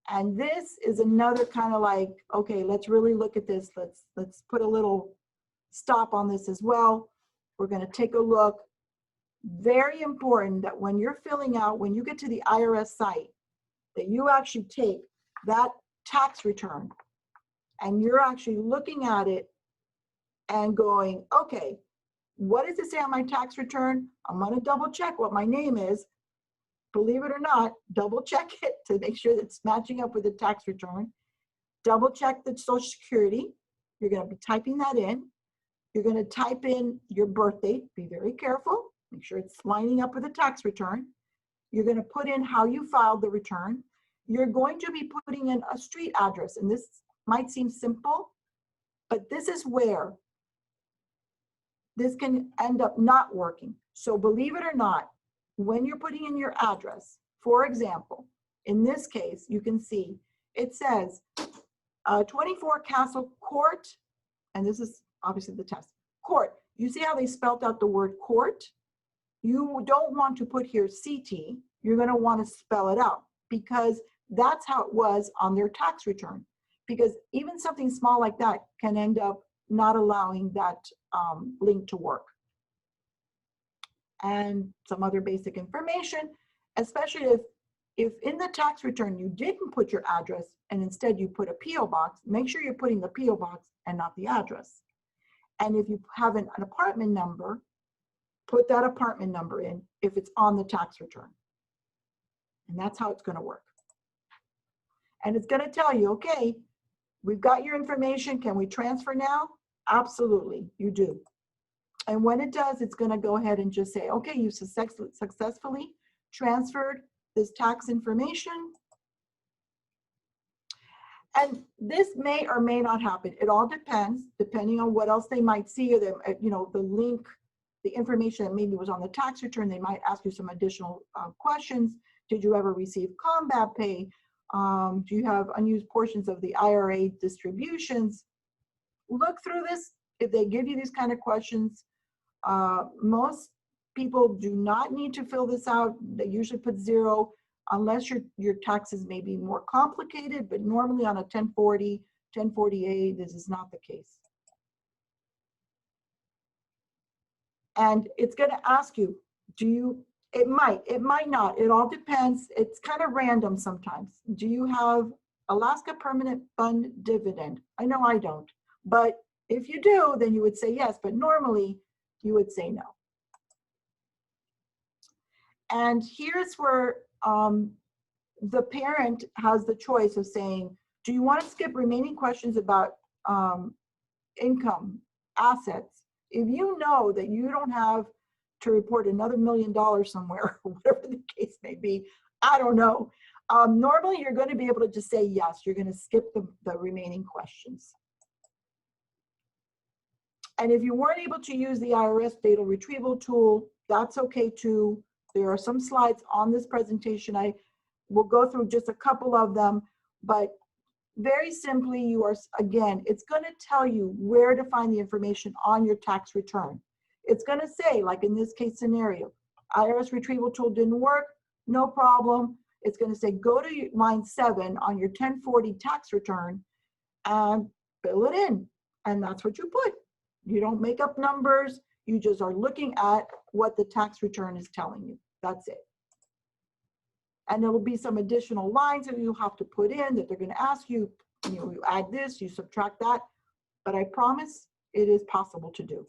And this is another kind of like, okay, let's really look at this. Let's put a little stop on this as well. We're going to take a look. Very important that when you're filling out, when you get to the IRS site, that you actually take that tax return and you're actually looking at it and going, okay, what does it say on my tax return? I'm going to double check what my name is. Believe it or not, double check it to make sure that it's matching up with the tax return. Double check the Social Security. You're going to be typing that in. You're going to type in your birth date. Be very careful. Make sure it's lining up with the tax return. You're going to put in how you filed the return. You're going to be putting in a street address. And this might seem simple, but this is where this can end up not working. So believe it or not, when you're putting in your address, for example, in this case, you can see it says 24 Castle Court, and this is obviously the test, court. You see how they spelled out the word court? You don't want to put here CT, you're going to want to spell it out, because that's how it was on their tax return. Because even something small like that can end up not allowing that link to work. And some other basic information, especially if in the tax return you didn't put your address and instead you put a P.O. box, make sure you're putting the P.O. box and not the address. And if you have an apartment number, put that apartment number in if it's on the tax return. And that's how it's going to work. And it's going to tell you, okay, we've got your information. Can we transfer now? Absolutely, you do. And when it does, it's going to go ahead and just say, okay, you successfully transferred this tax information. And this may or may not happen. It all depends, depending on what else they might see, or the, you know, the link, the information that maybe was on the tax return. They might ask you some additional questions. Did you ever receive combat pay? Do you have unused portions of the IRA distributions? Look through this. If they give you these kind of questions, most people do not need to fill this out. They usually put 0 unless your taxes may be more complicated, but normally on a 1040, 1040A, this is not the case. And it's going to ask you, do you It might not. It all depends. It's kind of random sometimes. Do you have Alaska Permanent Fund dividend? I know I don't, but if you do, then you would say yes, but normally you would say no. And here's where the parent has the choice of saying, do you want to skip remaining questions about income, assets? If you know that you don't have to report another $1 million somewhere, or whatever the case may be, I don't know. Normally, you're going to be able to just say yes. You're going to skip the remaining questions. And if you weren't able to use the IRS data retrieval tool, that's okay too. There are some slides on this presentation. I will go through just a couple of them, but very simply, you are, again, it's going to tell you where to find the information on your tax return. It's going to say, like in this case scenario, IRS retrieval tool didn't work, no problem. It's going to say, go to line 7 on your 1040 tax return and fill it in. And that's what you put. You don't make up numbers. You just are looking at what the tax return is telling you. That's it. And there will be some additional lines that you'll have to put in that they're going to ask you. You know, you add this, you subtract that. But I promise it is possible to do.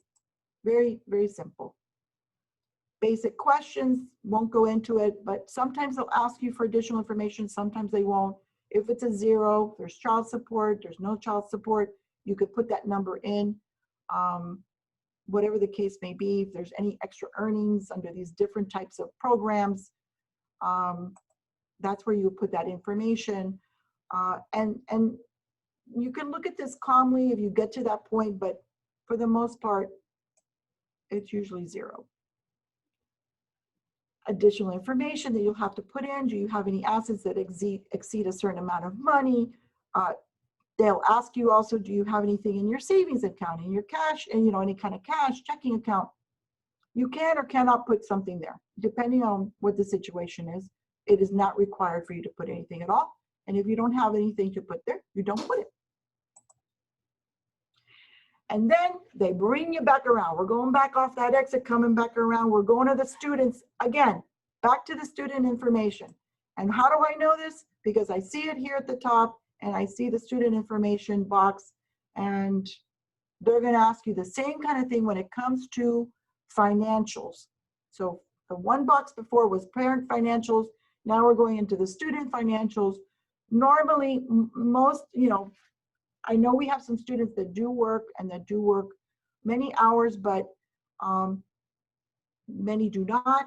Very, very simple. Basic questions, won't go into it, but sometimes they'll ask you for additional information. Sometimes they won't. If it's a 0, there's child support, there's no child support, you could put that number in. Whatever the case may be, if there's any extra earnings under these different types of programs, that's where you would put that information. And you can look at this calmly if you get to that point, but for the most part, it's usually 0. Additional information that you'll have to put in. Do you have any assets that exceed a certain amount of money? They'll ask you also, do you have anything in your savings account, in your cash, and any kind of cash, checking account? You can or cannot put something there, depending on what the situation is. It is not required for you to put anything at all. And if you don't have anything to put there, you don't put it. And then they bring you back around. We're going back off that exit, coming back around. We're going to the students again, back to the student information. And how do I know this? Because I see it here at the top and I see the student information box, and they're going to ask you the same kind of thing when it comes to financials. So the one box before was parent financials. Now we're going into the student financials. Normally, most, I know we have some students that do work and that do work many hours, but many do not.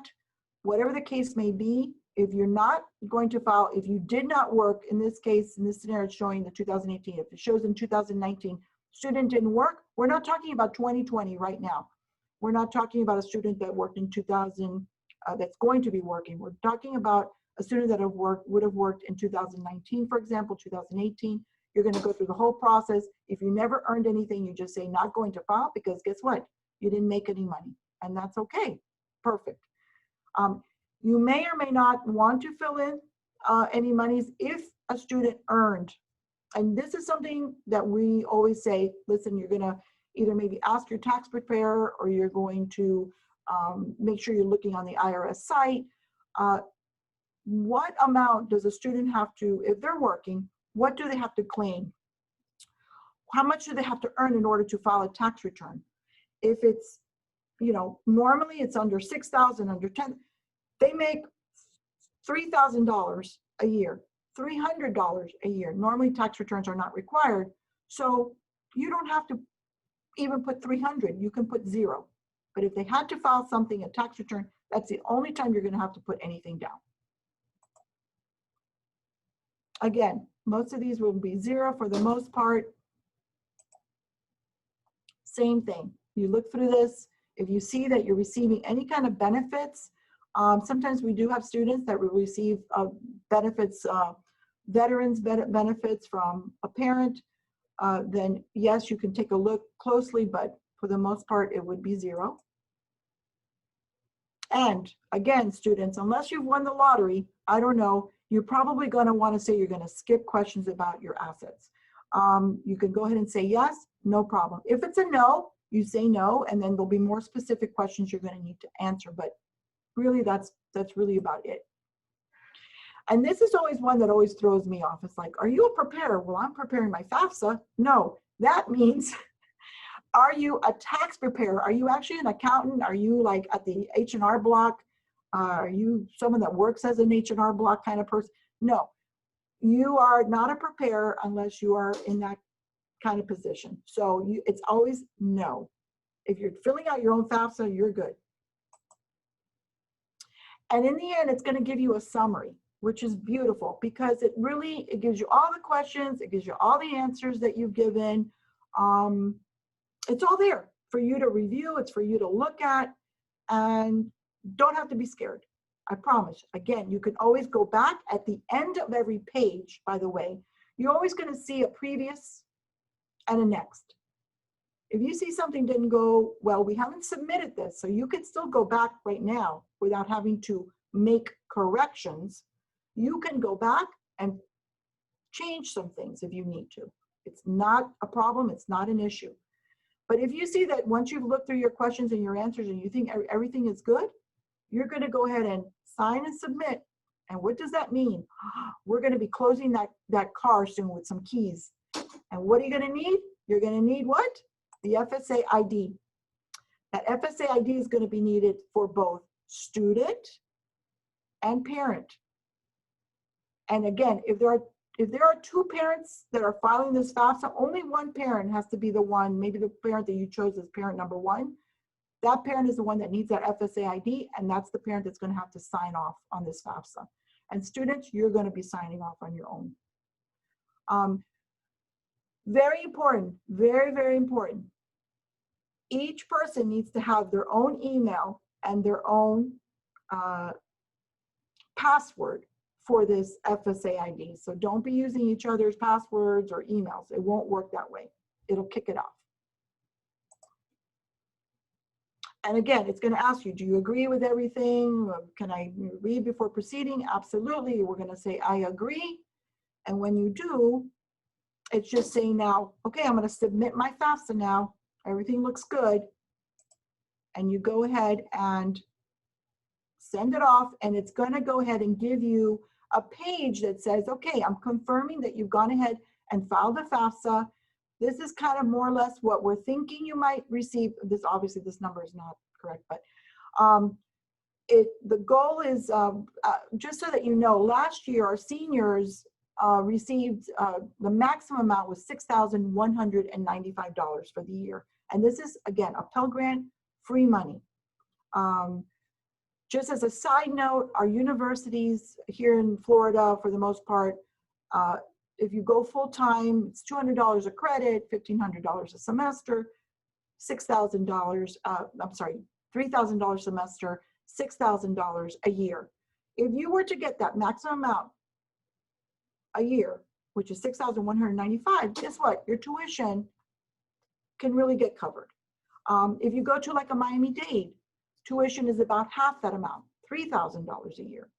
Whatever the case may be, if you're not going to file, if you did not work, in this case, in this scenario, it's showing the 2018. If it shows in 2019, student didn't work, we're not talking about 2020 right now. We're not talking about a student that worked in 2000, that's going to be working. We're talking about a student that would have worked in 2019, for example, 2018. You're going to go through the whole process. If you never earned anything, you just say not going to file, because guess what? You didn't make any money, and that's okay. Perfect. You may or may not want to fill in any monies if a student earned. And this is something that we always say, listen, you're going to either maybe ask your tax preparer, or you're going to make sure you're looking on the IRS site. What amount does a student have to, if they're working, what do they have to claim? How much do they have to earn in order to file a tax return? If it's, normally it's under 6,000, under 10, they make $3,000 a year, $300 a year. Normally tax returns are not required. So you don't have to even put 300, you can put 0. But if they had to file something, a tax return, that's the only time you're gonna have to put anything down. Again, most of these will be 0 for the most part. Same thing. You look through this. If you see that you're receiving any kind of benefits, sometimes we do have students that will receive benefits, veterans benefits from a parent, then yes, you can take a look closely, but for the most part, it would be 0. And again, students, unless you've won the lottery, I don't know, you're probably going to want to say you're going to skip questions about your assets. You can go ahead and say yes, no problem. If it's a no, you say no, and then there'll be more specific questions you're going to need to answer. But Really, that's really about it. And this is always one that always throws me off. It's like, are you a preparer? Well, I'm preparing my FAFSA. No, that means, are you a tax preparer? Are you actually an accountant? Are you like at the H&R Block? Are you someone that works as an H&R Block kind of person? No, you are not a preparer unless you are in that kind of position. So it's always no. If you're filling out your own FAFSA, you're good. And in the end, it's going to give you a summary, which is beautiful because it gives you all the questions, it gives you all the answers that you've given. It's all there for you to review, it's for you to look at, and don't have to be scared. I promise. Again, you can always go back at the end of every page, by the way. You're always going to see a previous and a next. If you see something didn't go well, we haven't submitted this, so you can still go back right now without having to make corrections. You can go back and change some things if you need to. It's not a problem, it's not an issue. But if you see that once you've looked through your questions and your answers and you think everything is good, you're going to go ahead and sign and submit. And what does that mean? We're going to be closing that car soon with some keys. And what are you going to need? You're going to need what? The FSA ID. That FSA ID is going to be needed for both student and parent. And again, if there are two parents that are filing this FAFSA, only one parent has to be the one, maybe the parent that you chose as parent number one. That parent is the one that needs that FSA ID, and that's the parent that's going to have to sign off on this FAFSA. And students, you're going to be signing off on your own. Very important, very, very important. Each person needs to have their own email and their own password for this FSA ID. So don't be using each other's passwords or emails. It won't work that way. It'll kick it off. And again, it's going to ask you, do you agree with everything? Can I read before proceeding? Absolutely. We're going to say, I agree. And when you do, it's just saying now, okay, I'm going to submit my FAFSA now. Everything looks good. And you go ahead and send it off, and it's going to go ahead and give you a page that says, okay, I'm confirming that you've gone ahead and filed the FAFSA. This is kind of more or less what we're thinking you might receive. This, obviously, this number is not correct, but the goal is, just so that you know, last year our seniors received, the maximum amount was $6,195 for the year. And this is, again, a Pell Grant, free money. Just as a side note, our universities here in Florida, for the most part, if you go full-time, it's $200 a credit, $1,500 a semester, $6,000, I'm sorry, $3,000 a semester, $6,000 a year. If you were to get that maximum amount a year, which is $6,195, guess what? Your tuition can really get covered. If you go to like a Miami-Dade, tuition is about half that amount, $3,000 a year.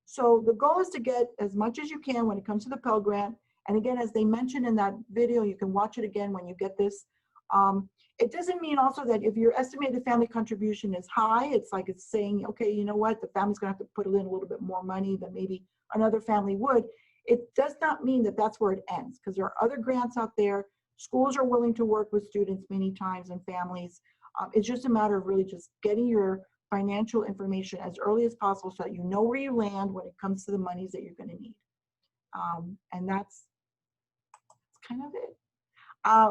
So the goal is to get as much as you can when it comes to the Pell Grant. And again, as they mentioned in that video, you can watch it again when you get this. It doesn't mean also that if your estimated family contribution is high, it's like it's saying, okay, you know what, the family's gonna have to put in a little bit more money than maybe another family would. It does not mean that that's where it ends, because there are other grants out there. Schools are willing to work with students many times and families. It's just a matter of really just getting your financial information as early as possible so that you know where you land when it comes to the monies that you're going to need. And that's kind of it.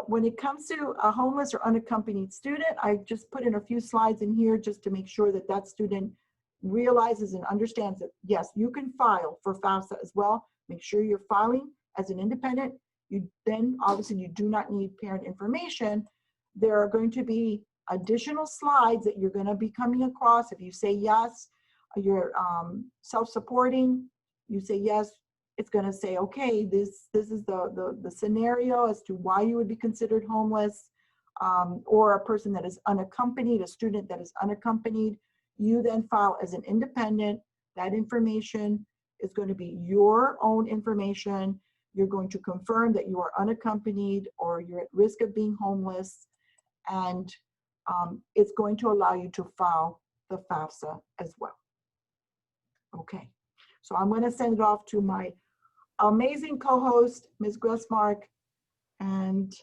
When it comes to a homeless or unaccompanied student, I just put in a few slides in here just to make sure that that student realizes and understands that, yes, you can file for FAFSA as well. Make sure you're filing as an independent. Then obviously you do not need parent information. There are going to be additional slides that you're going to be coming across. If you say yes, you're self-supporting, you say yes, it's going to say, okay, this is the scenario as to why you would be considered homeless, or a person that is unaccompanied, a student that is unaccompanied. You then file as an independent. That information is going to be your own information. You're going to confirm that you are unaccompanied or you're at risk of being homeless, and it's going to allow you to file the FAFSA as well. Okay, so I'm going to send it off to my amazing co-host, Ms. Gressmark, and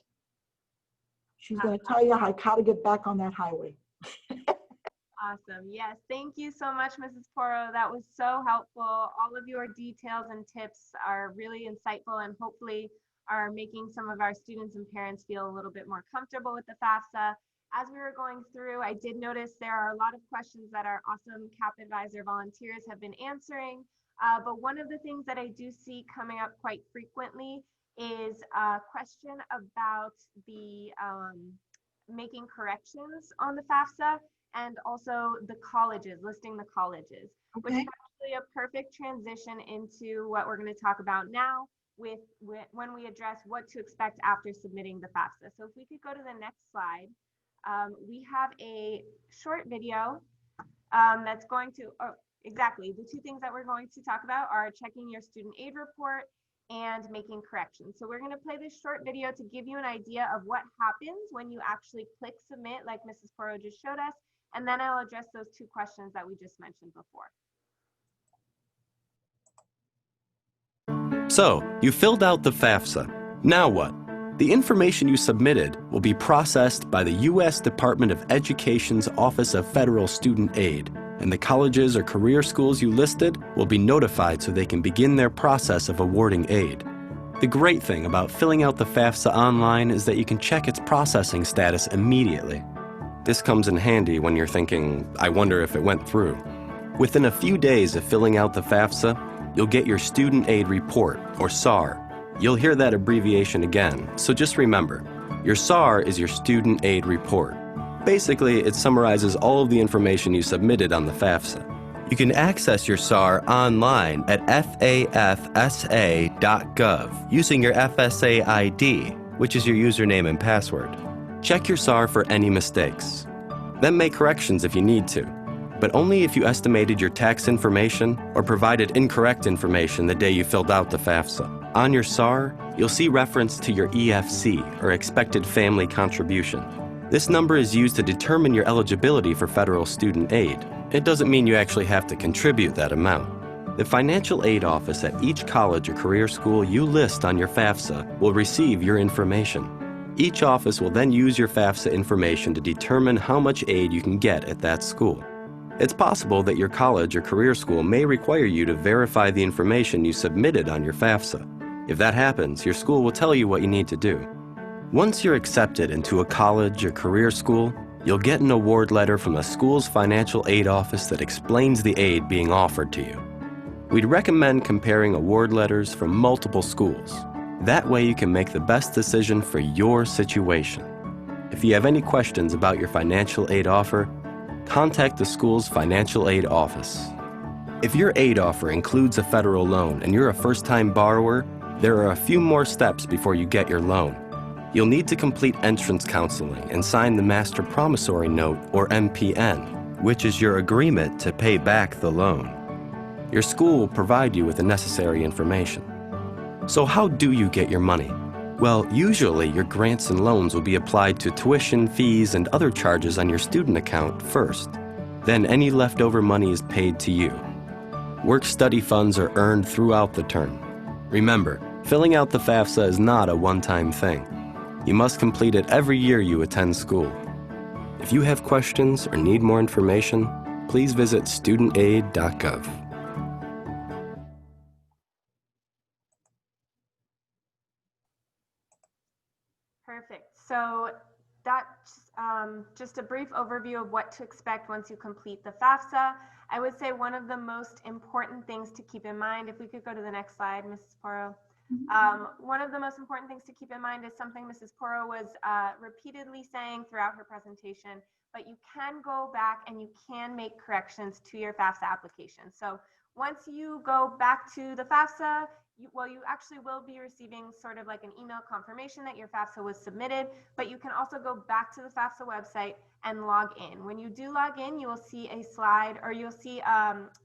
she's going to tell you how to get back on that highway. Awesome. Yes. Thank you so much, Mrs. Porro. That was so helpful. All of your details and tips are really insightful and hopefully are making some of our students and parents feel a little bit more comfortable with the FAFSA. As we were going through, I did notice there are a lot of questions that our awesome CAP Advisor volunteers have been answering. But one of the things that I do see coming up quite frequently is a question about the making corrections on the FAFSA, and also the colleges, listing the colleges, which is actually a perfect transition into what we're going to talk about now with when we address what to expect after submitting the FAFSA. So if we could go to the next slide, we have a short video that's going to, exactly, the two things that we're going to talk about are checking your student aid report and making corrections. So we're going to play this short video to give you an idea of what happens when you actually click submit, like Mrs. Porro just showed us, and then I'll address those two questions that we just mentioned before. So, you filled out the FAFSA. Now what? The information you submitted will be processed by the U.S. Department of Education's Office of Federal Student Aid, and the colleges or career schools you listed will be notified so they can begin their process of awarding aid. The great thing about filling out the FAFSA online is that you can check its processing status immediately. This comes in handy when you're thinking, I wonder if it went through. Within a few days of filling out the FAFSA, you'll get your Student Aid Report, or SAR. You'll hear that abbreviation again, so just remember, your SAR is your Student Aid Report. Basically, it summarizes all of the information you submitted on the FAFSA. You can access your SAR online at FAFSA.gov using your FSA ID, which is your username and password. Check your SAR for any mistakes. Then make corrections if you need to, but only if you estimated your tax information or provided incorrect information the day you filled out the FAFSA. On your SAR, you'll see reference to your EFC, or expected family contribution. This number is used to determine your eligibility for federal student aid. It doesn't mean you actually have to contribute that amount. The financial aid office at each college or career school you list on your FAFSA will receive your information. Each office will then use your FAFSA information to determine how much aid you can get at that school. It's possible that your college or career school may require you to verify the information you submitted on your FAFSA. If that happens, your school will tell you what you need to do. Once you're accepted into a college or career school, you'll get an award letter from the school's financial aid office that explains the aid being offered to you. We'd recommend comparing award letters from multiple schools. That way you can make the best decision for your situation. If you have any questions about your financial aid offer, contact the school's financial aid office. If your aid offer includes a federal loan and you're a first-time borrower, there are a few more steps before you get your loan. You'll need to complete entrance counseling and sign the Master Promissory Note, or MPN, which is your agreement to pay back the loan. Your school will provide you with the necessary information. So how do you get your money? Well, usually your grants and loans will be applied to tuition, fees, and other charges on your student account first. Then any leftover money is paid to you. Work-study funds are earned throughout the term. Remember, filling out the FAFSA is not a one-time thing. You must complete it every year you attend school. If you have questions or need more information, please visit studentaid.gov. Perfect. So that's just a brief overview of what to expect once you complete the FAFSA. I would say one of the most important things to keep in mind, if we could go to the next slide, Mrs. Porro. One of the most important things to keep in mind is something Mrs. Porro was repeatedly saying throughout her presentation, but you can go back and you can make corrections to your FAFSA application. So once you go back to the FAFSA, you actually will be receiving sort of like an email confirmation that your FAFSA was submitted, but you can also go back to the FAFSA website and log in. When you do log in, you will see a slide, or you'll see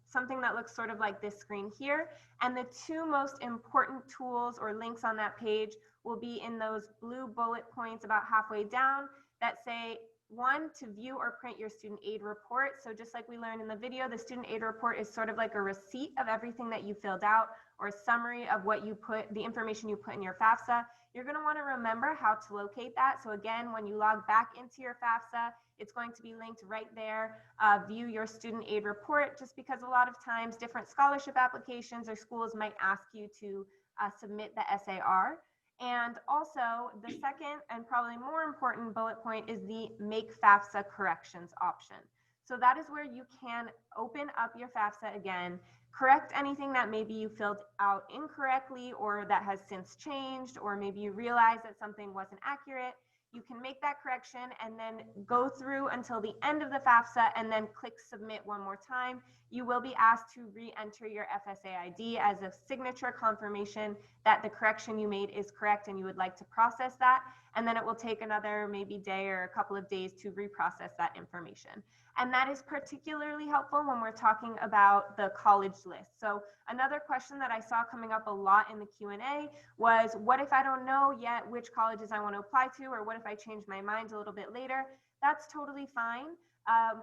something that looks sort of like this screen here. And the two most important tools or links on that page will be in those blue bullet points about halfway down that say one, to view or print your student aid report. So just like we learned in the video, the student aid report is sort of like a receipt of everything that you filled out, or a summary of what you put, the information you put in your FAFSA. You're going to want to remember how to locate that. So again, when you log back into your FAFSA, it's going to be linked right there. View your student aid report, just because a lot of times different scholarship applications or schools might ask you to submit the SAR. And also the second and probably more important bullet point is the Make FAFSA Corrections option. So that is where you can open up your FAFSA again, correct anything that maybe you filled out incorrectly or that has since changed, or maybe you realize that something wasn't accurate. You can make that correction and then go through until the end of the FAFSA and then click submit one more time. You will be asked to re-enter your FSA ID as a signature confirmation that the correction you made is correct and you would like to process that. And then it will take another maybe day or a couple of days to reprocess that information. And that is particularly helpful when we're talking about the college list. So another question that I saw coming up a lot in the Q&A was, what if I don't know yet which colleges I want to apply to, or what if I change my mind a little bit later? That's totally fine.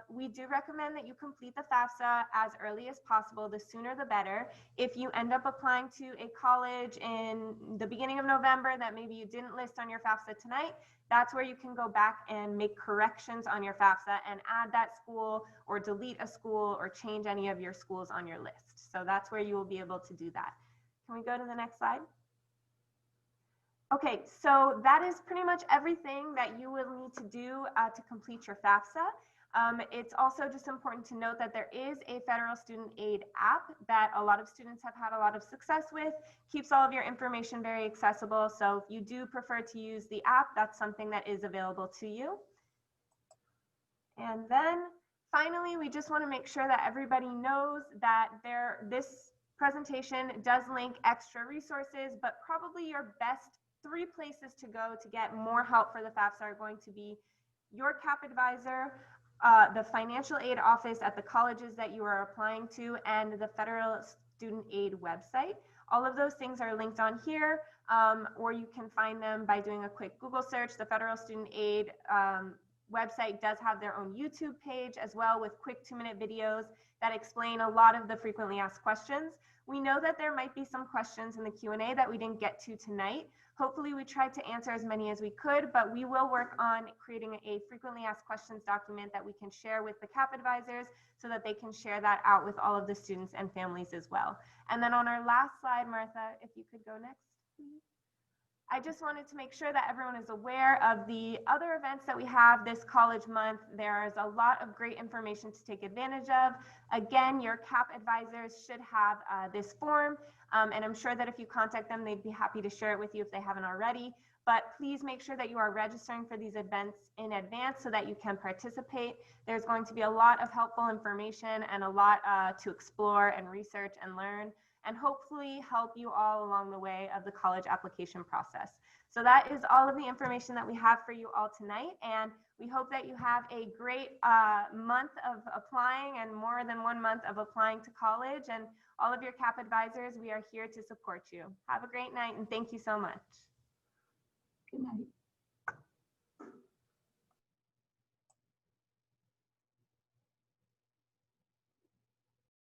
We do recommend that you complete the FAFSA as early as possible. The sooner the better. If you end up applying to a college in the beginning of November that maybe you didn't list on your FAFSA tonight, that's where you can go back and make corrections on your FAFSA and add that school or delete a school or change any of your schools on your list. So that's where you will be able to do that. Can we go to the next slide? Okay, so that is pretty much everything that you will need to do to complete your FAFSA. It's also just important to note that there is a federal student aid app that a lot of students have had a lot of success with, keeps all of your information very accessible. So if you do prefer to use the app, that's something that is available to you. And then finally, we just want to make sure that everybody knows that this presentation does link extra resources, but probably your best 3 places to go to get more help for the FAFSA are going to be your CAP advisor, the financial aid office at the colleges that you are applying to, and the federal student aid website. All of those things are linked on here, or you can find them by doing a quick Google search. The federal student aid website does have their own YouTube page as well, with quick 2-minute videos that explain a lot of the frequently asked questions. We know that there might be some questions in the Q&A that we didn't get to tonight. Hopefully we tried to answer as many as we could, but we will work on creating a frequently asked questions document that we can share with the CAP advisors so that they can share that out with all of the students and families as well. And then on our last slide, Martha, if you could go next, please. I just wanted to make sure that everyone is aware of the other events that we have this college month. There's a lot of great information to take advantage of. Again, your CAP advisors should have this form, and I'm sure that if you contact them, they'd be happy to share it with you if they haven't already. But please make sure that you are registering for these events in advance so that you can participate. There's going to be a lot of helpful information and a lot to explore and research and learn, and hopefully help you all along the way of the college application process. So that is all of the information that we have for you all tonight, and we hope that you have a great month of applying, and more than 1 month of applying to college. And all of your CAP advisors, we are here to support you. Have a great night, and thank you so much. Good night.